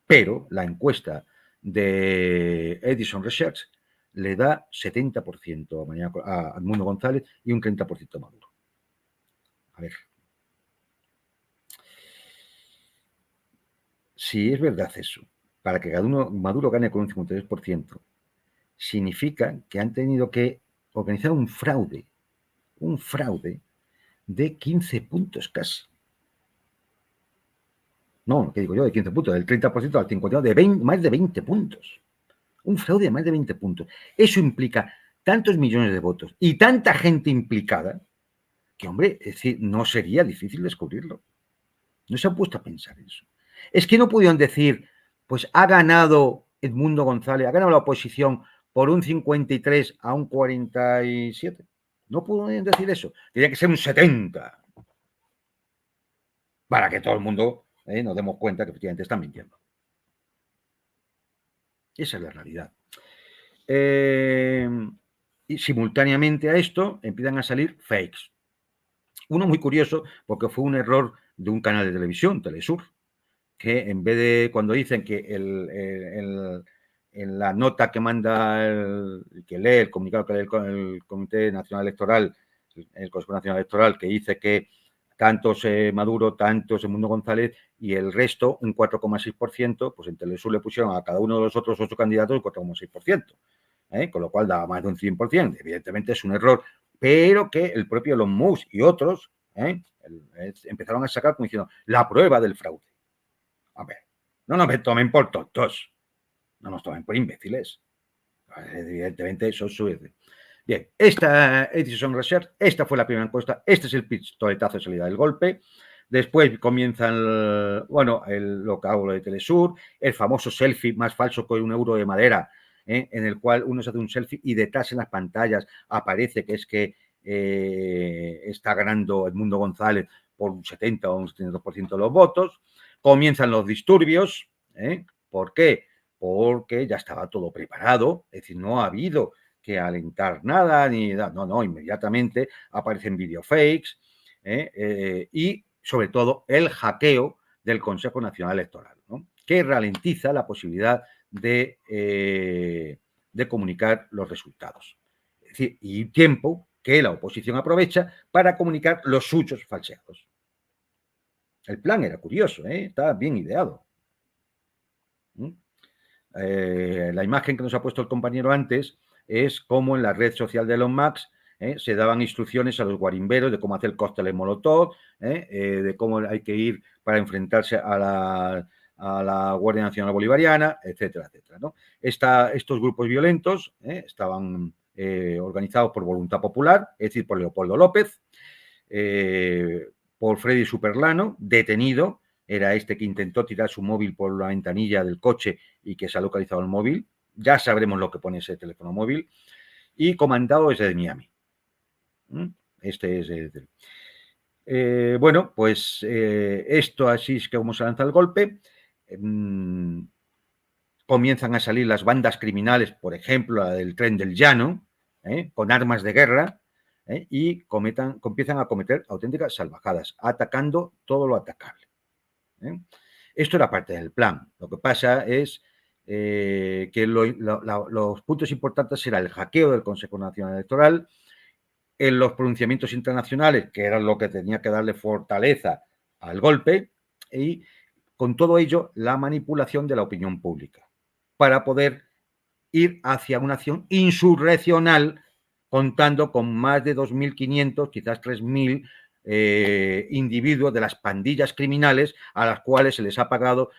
Pero la encuesta de Edison Research le da 70% a Edmundo González y un 30% a Maduro. A ver. Si es verdad eso, para que Maduro gane con un 53%, significa que han tenido que organizar un fraude de 15 puntos casi. No, ¿qué digo yo? De 15 puntos, del 30% al 50%, más de 20 puntos. Un fraude de más de 20 puntos. Eso implica tantos millones de votos y tanta gente implicada que, hombre, es decir, no sería difícil descubrirlo. No se han puesto a pensar eso. Es que no pudieron decir, pues ha ganado Edmundo González, ha ganado la oposición por un 53 a un 47. No pudieron decir eso. Tenía que ser un 70 para que todo el mundo nos demos cuenta que efectivamente están mintiendo. Esa es la realidad. Y simultáneamente a esto empiezan a salir fakes. Uno muy curioso porque fue un error de un canal de televisión, Telesur, que en vez de cuando dicen que en la nota que manda que lee el comunicado que lee el Comité Nacional Electoral, el Consejo Nacional Electoral, que dice que tantos Maduro, tantos Edmundo González y el resto, un 4,6%, pues en Telesur le pusieron a cada uno de los otros 8 candidatos el 4,6%, con lo cual daba más de un 100%. Evidentemente es un error, pero que el propio Elon Musk y otros empezaron a sacar como diciendo la prueba del fraude. A ver, no nos tomen por tontos, no nos tomen por imbéciles. Evidentemente eso sucede. Bien, esta Edison Research, esta fue la primera encuesta, este es el pistoletazo de salida del golpe. Después comienzan, lo que hablo de Telesur, el famoso selfie más falso que un euro de madera, en el cual uno se hace un selfie y detrás en las pantallas aparece que es que está ganando Edmundo González por un 70 o un 72% de los votos. Comienzan los disturbios. ¿Por qué? Porque ya estaba todo preparado, es decir, no ha habido que alentar nada, no, inmediatamente aparecen videofakes y sobre todo el hackeo del Consejo Nacional Electoral, ¿no? Que ralentiza la posibilidad de comunicar los resultados. Es decir, y tiempo que la oposición aprovecha para comunicar los suyos falseados. El plan era curioso, estaba bien ideado. La imagen que nos ha puesto el compañero antes es como en la red social de Elon Musk se daban instrucciones a los guarimberos de cómo hacer cócteles molotov, de cómo hay que ir para enfrentarse a la Guardia Nacional Bolivariana, etcétera, etcétera, ¿no? Estos grupos violentos estaban organizados por voluntad popular, es decir, por Leopoldo López, por Freddy Superlano, detenido. Era este que intentó tirar su móvil por la ventanilla del coche y que se ha localizado el móvil. Ya sabremos lo que pone ese teléfono móvil. Y comandado desde Miami. Este es pues esto así es como se lanza el golpe. Comienzan a salir las bandas criminales, por ejemplo, la del Tren del Llano, con armas de guerra, y empiezan a cometer auténticas salvajadas, atacando todo lo atacable. Esto era parte del plan. Lo que pasa es que los puntos importantes eran el hackeo del Consejo Nacional Electoral, en los pronunciamientos internacionales, que era lo que tenía que darle fortaleza al golpe, y con todo ello la manipulación de la opinión pública para poder ir hacia una acción insurreccional contando con más de 2.500, quizás 3.000 individuos de las pandillas criminales a las cuales se les ha pagado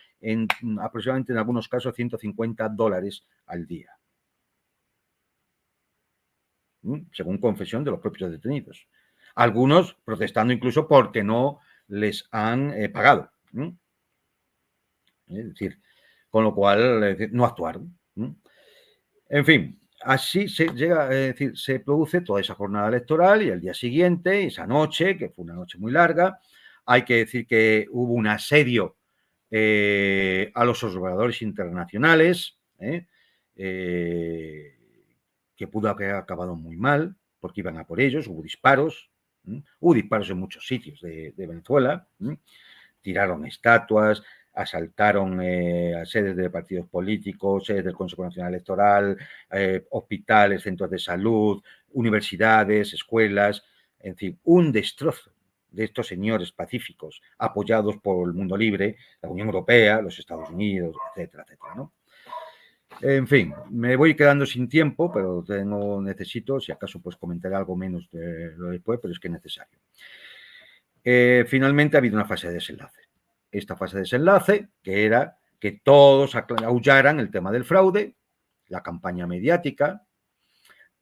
aproximadamente en algunos casos $150 al día, según confesión de los propios detenidos. Algunos protestando incluso porque no les han pagado. Es decir, con lo cual no actuaron. En fin, así se llega, es decir, se produce toda esa jornada electoral y el día siguiente, esa noche, que fue una noche muy larga, hay que decir que hubo un asedio a los observadores internacionales, que pudo haber acabado muy mal, porque iban a por ellos, hubo disparos en muchos sitios de Venezuela, tiraron estatuas, asaltaron a sedes de partidos políticos, sedes del Consejo Nacional Electoral, hospitales, centros de salud, universidades, escuelas, en fin, un destrozo de estos señores pacíficos apoyados por el mundo libre, la Unión Europea, los Estados Unidos, etcétera, etcétera, ¿no? En fin, me voy quedando sin tiempo, pero necesito, si acaso, pues comentaré algo menos de lo después, pero es que es necesario. Finalmente ha habido una fase de desenlace. Esta fase de desenlace, que era que todos aullaran el tema del fraude, la campaña mediática,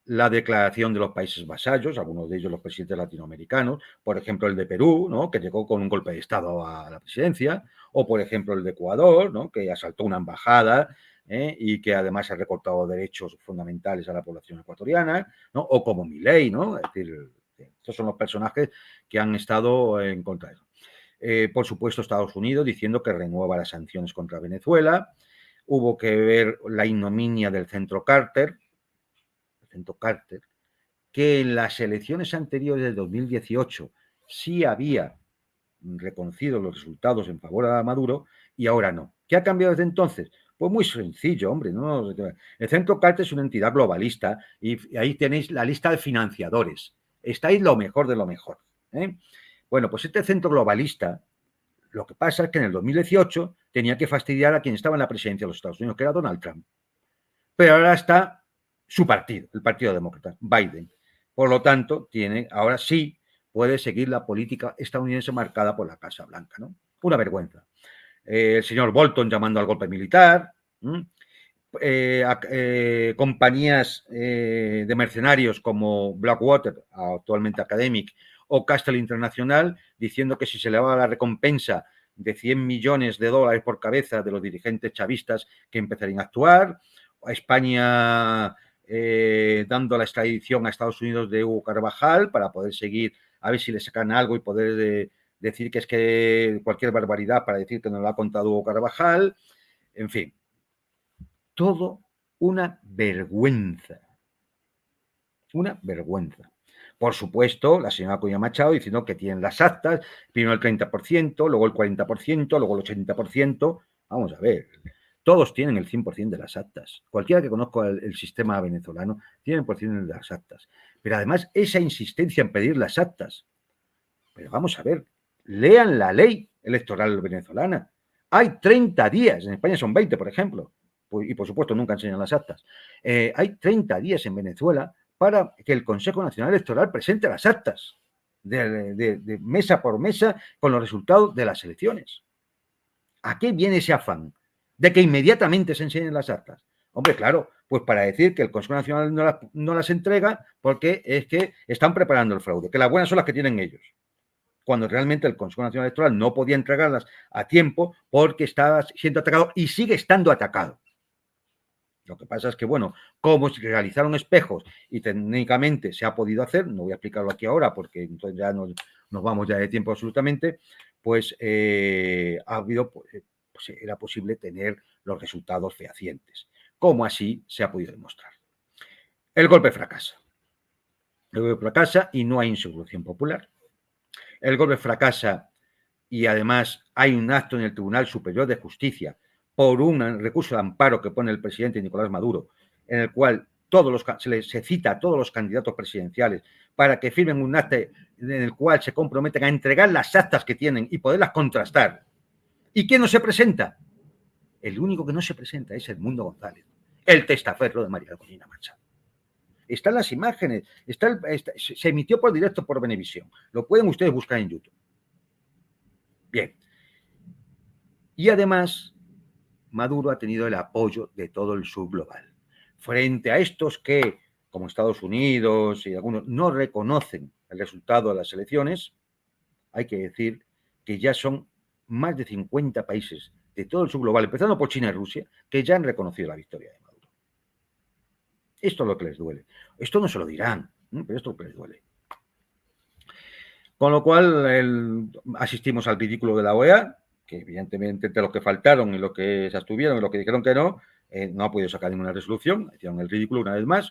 la declaración de los países vasallos, algunos de ellos los presidentes latinoamericanos, por ejemplo el de Perú, ¿no?, que llegó con un golpe de Estado a la presidencia, o por ejemplo el de Ecuador, ¿no?, que asaltó una embajada y que además ha recortado derechos fundamentales a la población ecuatoriana, ¿no?, o como Milei, ¿no?, es decir, estos son los personajes que han estado en contra de eso. Por supuesto, Estados Unidos diciendo que renueva las sanciones contra Venezuela. Hubo que ver la ignominia del Centro Carter, que en las elecciones anteriores del 2018 sí había reconocido los resultados en favor a Maduro y ahora no. ¿Qué ha cambiado desde entonces? Pues muy sencillo, hombre, ¿no? El Centro Carter es una entidad globalista y ahí tenéis la lista de financiadores. Estáis lo mejor de lo mejor. Bueno, pues este centro globalista, lo que pasa es que en el 2018 tenía que fastidiar a quien estaba en la presidencia de los Estados Unidos, que era Donald Trump. Pero ahora está su partido, el Partido Demócrata, Biden. Por lo tanto, ahora sí puede seguir la política estadounidense marcada por la Casa Blanca, ¿no? Una vergüenza. El señor Bolton llamando al golpe militar, compañías de mercenarios como Blackwater, actualmente Academic, o Castle International, diciendo que si se le daba la recompensa de $100 millones por cabeza de los dirigentes chavistas que empezarían a actuar, a España dando la extradición a Estados Unidos de Hugo Carvajal para poder seguir, a ver si le sacan algo y poder decir que es que cualquier barbaridad para decir que nos lo ha contado Hugo Carvajal, en fin. Todo una vergüenza. Una vergüenza. Por supuesto, la señora Cuña Machado diciendo que tienen las actas, primero el 30%, luego el 40%, luego el 80%. Vamos a ver, todos tienen el 100% de las actas. Cualquiera que conozca el sistema venezolano tiene el 100% de las actas. Pero además, esa insistencia en pedir las actas. Pero vamos a ver, lean la ley electoral venezolana. Hay 30 días, en España son 20, por ejemplo, y por supuesto nunca enseñan las actas. Hay 30 días en Venezuela para que el Consejo Nacional Electoral presente las actas de mesa por mesa con los resultados de las elecciones. ¿A qué viene ese afán de que inmediatamente se enseñen las actas? Hombre, claro, pues para decir que el Consejo Nacional no las entrega porque es que están preparando el fraude, que las buenas son las que tienen ellos, cuando realmente el Consejo Nacional Electoral no podía entregarlas a tiempo porque estaba siendo atacado y sigue estando atacado. Lo que pasa es que, bueno, como se realizaron espejos y técnicamente se ha podido hacer, no voy a explicarlo aquí ahora porque entonces ya nos vamos ya de tiempo absolutamente, pues ha habido, pues era posible tener los resultados fehacientes, como así se ha podido demostrar. El golpe fracasa. El golpe fracasa y no hay insurrección popular. El golpe fracasa y además hay un acto en el Tribunal Superior de Justicia por un recurso de amparo que pone el presidente Nicolás Maduro, en el cual se cita a todos los candidatos presidenciales para que firmen un acta en el cual se comprometen a entregar las actas que tienen y poderlas contrastar. ¿Y quién no se presenta? El único que no se presenta es Edmundo González, el testaferro de María Corina Machado. Están las imágenes, se emitió por directo por Venevisión. Lo pueden ustedes buscar en YouTube. Bien. Y además, Maduro ha tenido el apoyo de todo el sur global. Frente a estos que, como Estados Unidos y algunos, no reconocen el resultado de las elecciones, hay que decir que ya son más de 50 países de todo el sur global, empezando por China y Rusia, que ya han reconocido la victoria de Maduro. Esto es lo que les duele. Esto no se lo dirán, pero esto es lo que les duele. Con lo cual, asistimos al ridículo de la OEA, que evidentemente entre los que faltaron y los que se abstuvieron y los que dijeron que no ha podido sacar ninguna resolución, hicieron el ridículo una vez más.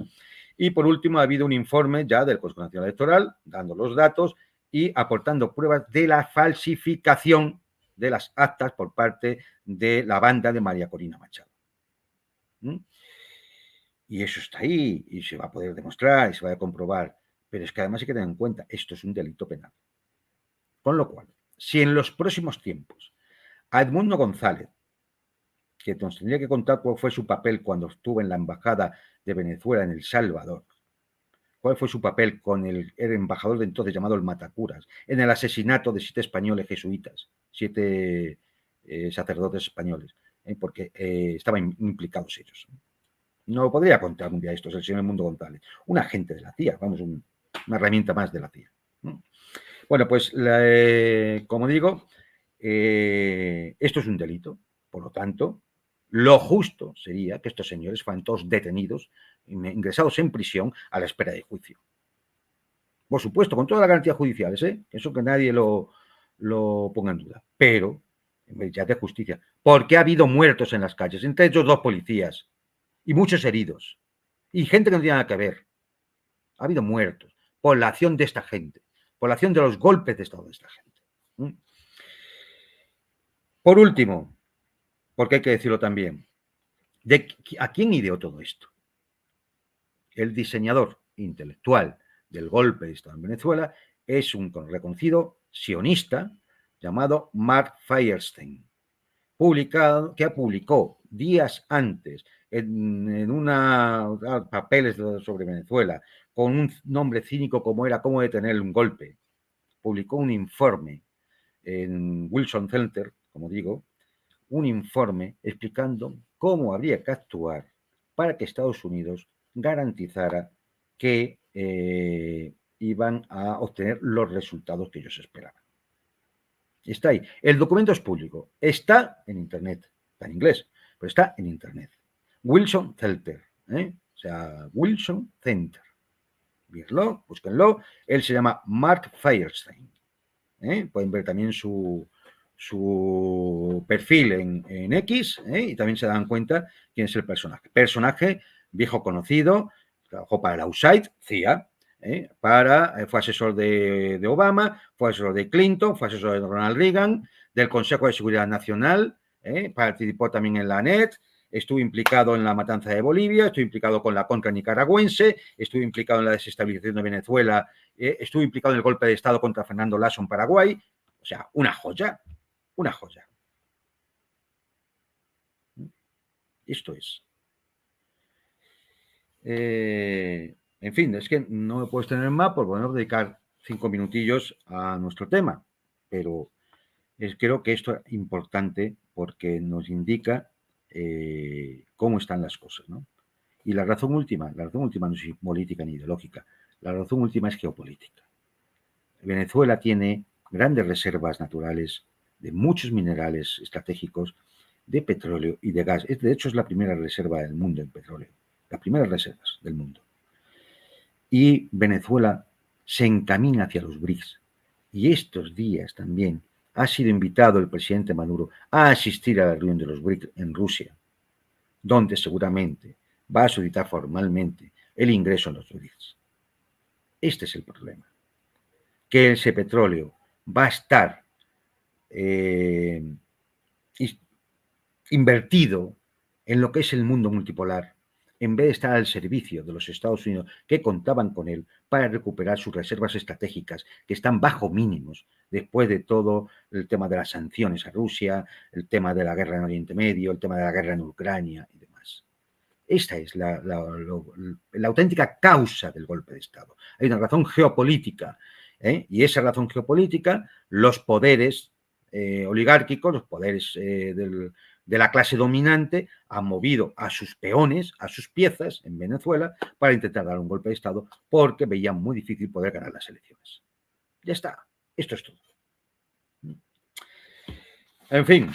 Y por último, ha habido un informe ya del Consejo Nacional Electoral, dando los datos y aportando pruebas de la falsificación de las actas por parte de la banda de María Corina Machado. Y eso está ahí, y se va a poder demostrar, y se va a comprobar. Pero es que además hay que tener en cuenta, esto es un delito penal. Con lo cual, si en los próximos tiempos a Edmundo González, que nos tendría que contar cuál fue su papel cuando estuvo en la embajada de Venezuela en El Salvador, cuál fue su papel con el embajador de entonces llamado el Matacuras, en el asesinato de 7 españoles jesuitas, 7 sacerdotes españoles, porque estaban implicados ellos. No lo podría contar un día esto, es el señor Edmundo González, un agente de la CIA, vamos, una herramienta más de la CIA. Bueno, pues, como digo, esto es un delito, por lo tanto, lo justo sería que estos señores fueran todos detenidos, ingresados en prisión a la espera de juicio. Por supuesto, con todas las garantías judiciales, eso que nadie lo ponga en duda, pero en vez de justicia, porque ha habido muertos en las calles, entre ellos 2 policías, y muchos heridos, y gente que no tiene nada que ver. Ha habido muertos por la acción de esta gente, por la acción de los golpes de Estado de esta gente. Por último, porque hay que decirlo también, ¿a quién ideó todo esto? El diseñador intelectual del golpe de Estado en Venezuela es un reconocido sionista llamado Mark Feierstein, que publicó días antes en papeles sobre Venezuela, con un nombre cínico como era Cómo detener un golpe, publicó un informe en Wilson Center, como digo, un informe explicando cómo habría que actuar para que Estados Unidos garantizara que iban a obtener los resultados que ellos esperaban. Está ahí. El documento es público. Está en Internet. Está en inglés, pero está en Internet. Wilson Center. O sea, Wilson Center. Búsquenlo, búsquenlo. Él se llama Mark Feierstein. Pueden ver también su perfil en X, y también se dan cuenta quién es el personaje. Personaje viejo conocido, trabajó para la USAID, CIA, fue asesor de Obama, fue asesor de Clinton, fue asesor de Ronald Reagan, del Consejo de Seguridad Nacional, participó también en la ANET, estuvo implicado en la matanza de Bolivia, estuvo implicado con la contra nicaragüense, estuvo implicado en la desestabilización de Venezuela, estuvo implicado en el golpe de Estado contra Fernando Lasso en Paraguay. O sea, una joya, una joya. Esto es. En fin, es que no me puedo extender más porque podemos dedicar 5 minutillos a nuestro tema, pero creo que esto es importante porque nos indica cómo están las cosas, ¿no? Y la razón última no es política ni ideológica, la razón última es geopolítica. Venezuela tiene grandes reservas naturales de muchos minerales estratégicos, de petróleo y de gas. De hecho, es la primera reserva del mundo en petróleo, las primeras reservas del mundo. Y Venezuela se encamina hacia los BRICS. Y estos días también ha sido invitado el presidente Maduro a asistir a la reunión de los BRICS en Rusia, donde seguramente va a solicitar formalmente el ingreso en los BRICS. Este es el problema. Que ese petróleo va a estar invertido en lo que es el mundo multipolar, en vez de estar al servicio de los Estados Unidos, que contaban con él para recuperar sus reservas estratégicas, que están bajo mínimos, después de todo el tema de las sanciones a Rusia, el tema de la guerra en Oriente Medio, el tema de la guerra en Ucrania y demás. Esta es la auténtica causa del golpe de Estado. Hay una razón geopolítica, y esa razón geopolítica, los poderes oligárquicos, los poderes de la clase dominante, han movido a sus peones, a sus piezas en Venezuela para intentar dar un golpe de Estado porque veían muy difícil poder ganar las elecciones. Ya está. Esto es todo. En fin,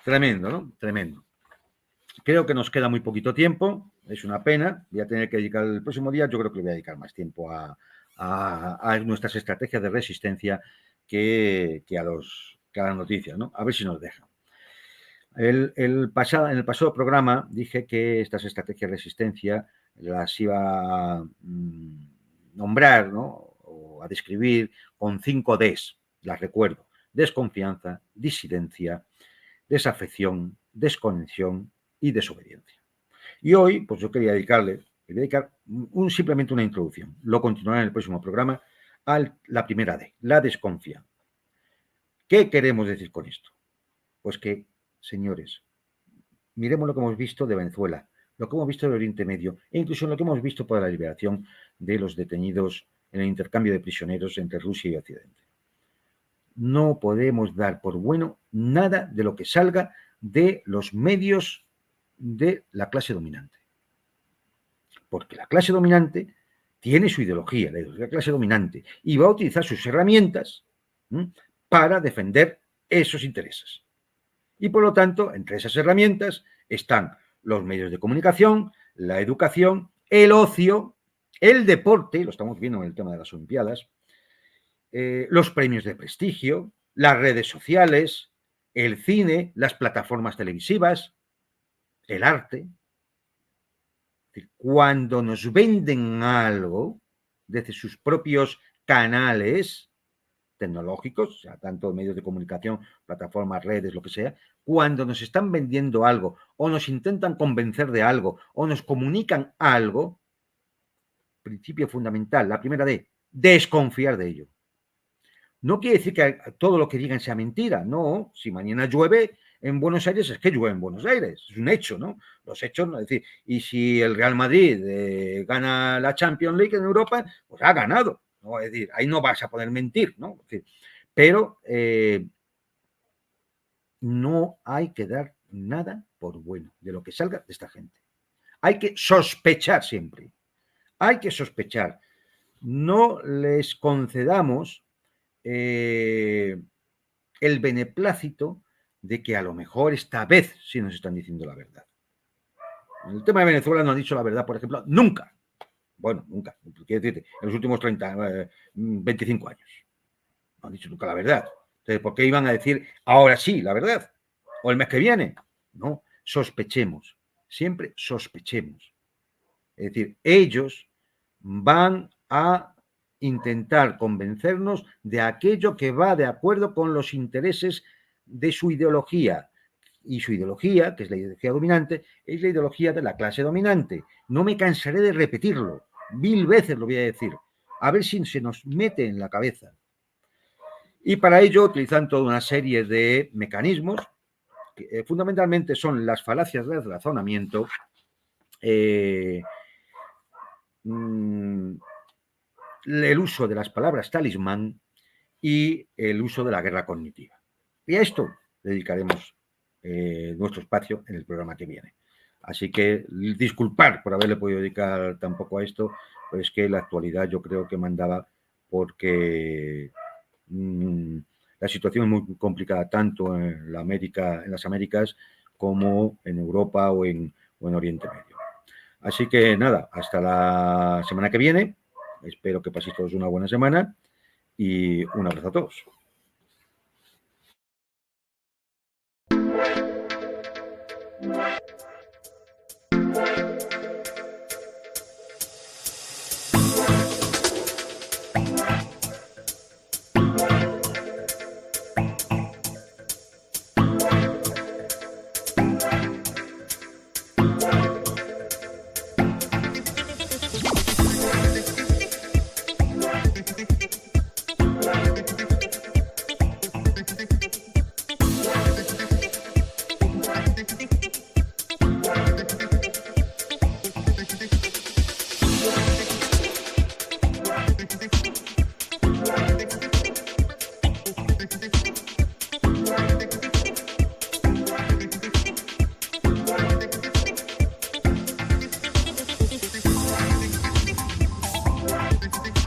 tremendo, ¿no? Tremendo. Creo que nos queda muy poquito tiempo, es una pena. Voy a tener que dedicar el próximo día, yo creo que le voy a dedicar más tiempo a nuestras estrategias de resistencia que a las noticias, ¿no? A ver si nos dejan. En el pasado programa dije que estas estrategias de resistencia las iba a nombrar, ¿no? O a describir con 5 Ds, las recuerdo: desconfianza, disidencia, desafección, desconexión y desobediencia. Y hoy, pues yo quería dedicar simplemente una introducción. Lo continuaré en el próximo programa a la primera D, la desconfianza. ¿Qué queremos decir con esto? Pues que, señores, miremos lo que hemos visto de Venezuela, lo que hemos visto del Oriente Medio e incluso lo que hemos visto por la liberación de los detenidos en el intercambio de prisioneros entre Rusia y Occidente. No podemos dar por bueno nada de lo que salga de los medios de la clase dominante. Porque la clase dominante tiene su ideología, la clase dominante, y va a utilizar sus herramientas para defender esos intereses. Y por lo tanto, entre esas herramientas están los medios de comunicación, la educación, el ocio, el deporte, lo estamos viendo en el tema de las Olimpiadas, los premios de prestigio, las redes sociales, el cine, las plataformas televisivas, el arte. Cuando nos venden algo desde sus propios canales tecnológicos, o sea, tanto medios de comunicación, plataformas, redes, lo que sea, cuando nos están vendiendo algo o nos intentan convencer de algo o nos comunican algo, principio fundamental, la primera D, desconfiar de ello. No quiere decir que todo lo que digan sea mentira, no. Si mañana llueve en Buenos Aires, es que llueve en Buenos Aires, es un hecho, ¿no? Los hechos, es decir, y si el Real Madrid gana la Champions League en Europa, pues ha ganado, ¿no? Es decir, ahí no vas a poder mentir, ¿no? Es decir, pero no hay que dar nada por bueno de lo que salga de esta gente. Hay que sospechar siempre, hay que sospechar. No les concedamos el beneplácito de que a lo mejor esta vez sí nos están diciendo la verdad. En el tema de Venezuela no han dicho la verdad, por ejemplo, nunca. Bueno, nunca. Quiero decirte, en los últimos 25 años. No han dicho nunca la verdad. Entonces, ¿por qué iban a decir ahora sí la verdad? ¿O el mes que viene? No, sospechemos. Siempre sospechemos. Es decir, ellos van a intentar convencernos de aquello que va de acuerdo con los intereses de su ideología. Y su ideología, que es la ideología dominante, es la ideología de la clase dominante. No me cansaré de repetirlo. 1000 veces lo voy a decir. A ver si se nos mete en la cabeza. Y para ello utilizan toda una serie de mecanismos que fundamentalmente son las falacias del razonamiento, el uso de las palabras talismán y el uso de la guerra cognitiva. Y a esto dedicaremos nuestro espacio en el programa que viene. Así que disculpar por haberle podido dedicar tan poco a esto, pero es que la actualidad yo creo que mandaba, porque la situación es muy complicada tanto en las Américas como en Europa o en Oriente Medio. Así que nada, hasta la semana que viene. Espero que paséis todos una buena semana y un abrazo a todos.